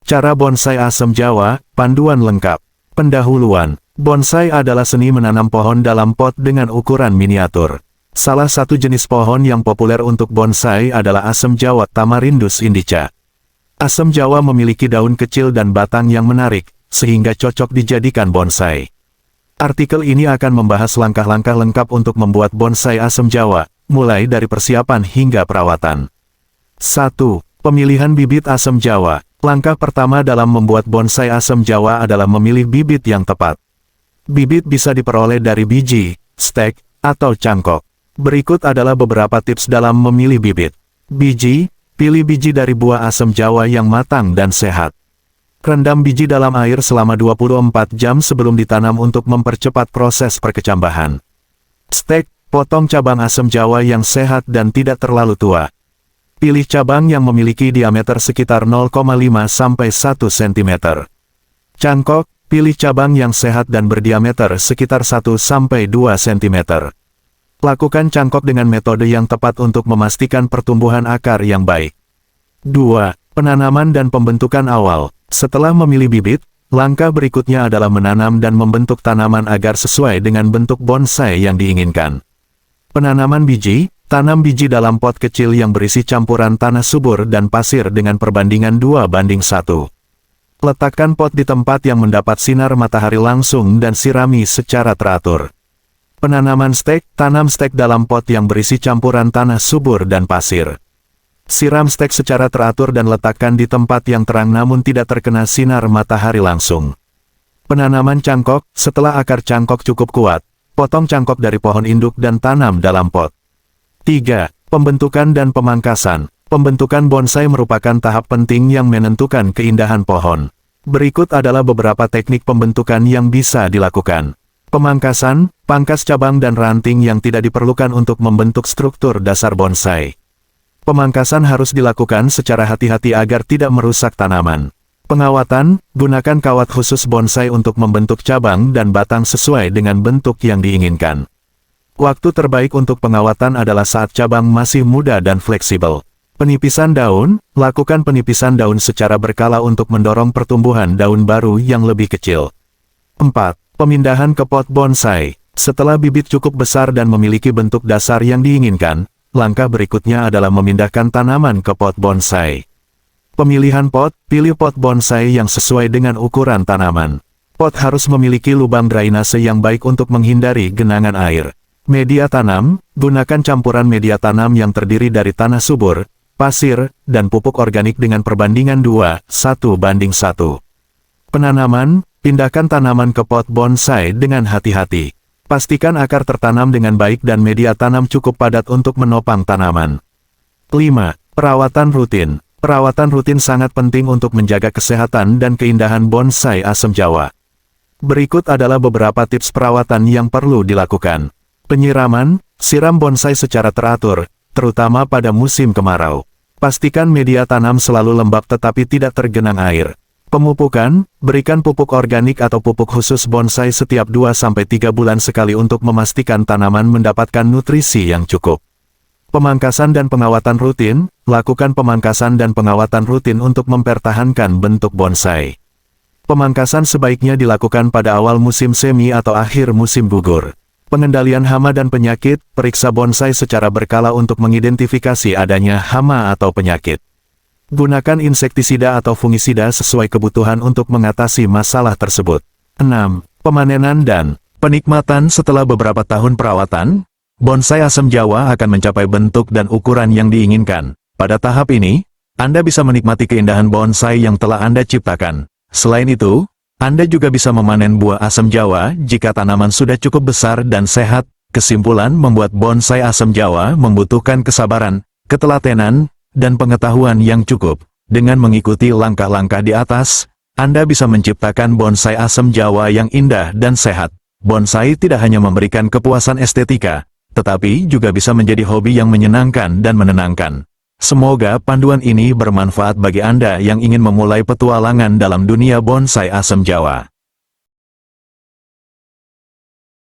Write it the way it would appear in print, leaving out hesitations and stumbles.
Cara bonsai asam Jawa, panduan lengkap. Pendahuluan, bonsai adalah seni menanam pohon dalam pot dengan ukuran miniatur. Salah satu jenis pohon yang populer untuk bonsai adalah asam Jawa Tamarindus indica. Asam Jawa memiliki daun kecil dan batang yang menarik, sehingga cocok dijadikan bonsai. Artikel ini akan membahas langkah-langkah lengkap untuk membuat bonsai asam Jawa, mulai dari persiapan hingga perawatan. 1. Pemilihan bibit asam Jawa. Langkah pertama dalam membuat bonsai asam Jawa adalah memilih bibit yang tepat. Bibit bisa diperoleh dari biji, stek, atau cangkok. Berikut adalah beberapa tips dalam memilih bibit. Biji, pilih biji dari buah asam Jawa yang matang dan sehat. Rendam biji dalam air selama 24 jam sebelum ditanam untuk mempercepat proses perkecambahan. Stek, potong cabang asam Jawa yang sehat dan tidak terlalu tua. Pilih cabang yang memiliki diameter sekitar 0,5 sampai 1 cm. Cangkok, pilih cabang yang sehat dan berdiameter sekitar 1 sampai 2 cm. Lakukan cangkok dengan metode yang tepat untuk memastikan pertumbuhan akar yang baik. 2. Penanaman dan pembentukan awal. Setelah memilih bibit, langkah berikutnya adalah menanam dan membentuk tanaman agar sesuai dengan bentuk bonsai yang diinginkan. Penanaman biji. Tanam biji dalam pot kecil yang berisi campuran tanah subur dan pasir dengan perbandingan 2:1. Letakkan pot di tempat yang mendapat sinar matahari langsung dan sirami secara teratur. Penanaman stek. Tanam stek dalam pot yang berisi campuran tanah subur dan pasir. Siram stek secara teratur dan letakkan di tempat yang terang namun tidak terkena sinar matahari langsung. Penanaman cangkok. Setelah akar cangkok cukup kuat, potong cangkok dari pohon induk dan tanam dalam pot. 3. Pembentukan dan pemangkasan. Pembentukan bonsai merupakan tahap penting yang menentukan keindahan pohon. Berikut adalah beberapa teknik pembentukan yang bisa dilakukan. Pemangkasan, pangkas cabang dan ranting yang tidak diperlukan untuk membentuk struktur dasar bonsai. Pemangkasan harus dilakukan secara hati-hati agar tidak merusak tanaman. Pengawatan, gunakan kawat khusus bonsai untuk membentuk cabang dan batang sesuai dengan bentuk yang diinginkan. Waktu terbaik untuk pengawatan adalah saat cabang masih muda dan fleksibel. Penipisan daun, lakukan penipisan daun secara berkala untuk mendorong pertumbuhan daun baru yang lebih kecil. 4. Pemindahan ke pot bonsai. Setelah bibit cukup besar dan memiliki bentuk dasar yang diinginkan, langkah berikutnya adalah memindahkan tanaman ke pot bonsai. Pemilihan pot, pilih pot bonsai yang sesuai dengan ukuran tanaman. Pot harus memiliki lubang drainase yang baik untuk menghindari genangan air. Media tanam, gunakan campuran media tanam yang terdiri dari tanah subur, pasir, dan pupuk organik dengan perbandingan 2:1:1. Penanaman, pindahkan tanaman ke pot bonsai dengan hati-hati. Pastikan akar tertanam dengan baik dan media tanam cukup padat untuk menopang tanaman. 5. Perawatan rutin. Perawatan rutin sangat penting untuk menjaga kesehatan dan keindahan bonsai asam Jawa. Berikut adalah beberapa tips perawatan yang perlu dilakukan. Penyiraman, siram bonsai secara teratur, terutama pada musim kemarau. Pastikan media tanam selalu lembab tetapi tidak tergenang air. Pemupukan, berikan pupuk organik atau pupuk khusus bonsai setiap 2-3 bulan sekali untuk memastikan tanaman mendapatkan nutrisi yang cukup. Pemangkasan dan pengawatan rutin, lakukan pemangkasan dan pengawatan rutin untuk mempertahankan bentuk bonsai. Pemangkasan sebaiknya dilakukan pada awal musim semi atau akhir musim gugur. Pengendalian hama dan penyakit, periksa bonsai secara berkala untuk mengidentifikasi adanya hama atau penyakit. Gunakan insektisida atau fungisida sesuai kebutuhan untuk mengatasi masalah tersebut. 6. Pemanenan dan penikmatan. Setelah beberapa tahun perawatan, bonsai asam Jawa akan mencapai bentuk dan ukuran yang diinginkan. Pada tahap ini, Anda bisa menikmati keindahan bonsai yang telah Anda ciptakan. Selain itu, Anda juga bisa memanen buah asam Jawa jika tanaman sudah cukup besar dan sehat. Kesimpulan, membuat bonsai asam Jawa membutuhkan kesabaran, ketelatenan, dan pengetahuan yang cukup. Dengan mengikuti langkah-langkah di atas, Anda bisa menciptakan bonsai asam Jawa yang indah dan sehat. Bonsai tidak hanya memberikan kepuasan estetika, tetapi juga bisa menjadi hobi yang menyenangkan dan menenangkan. Semoga panduan ini bermanfaat bagi Anda yang ingin memulai petualangan dalam dunia bonsai asam Jawa.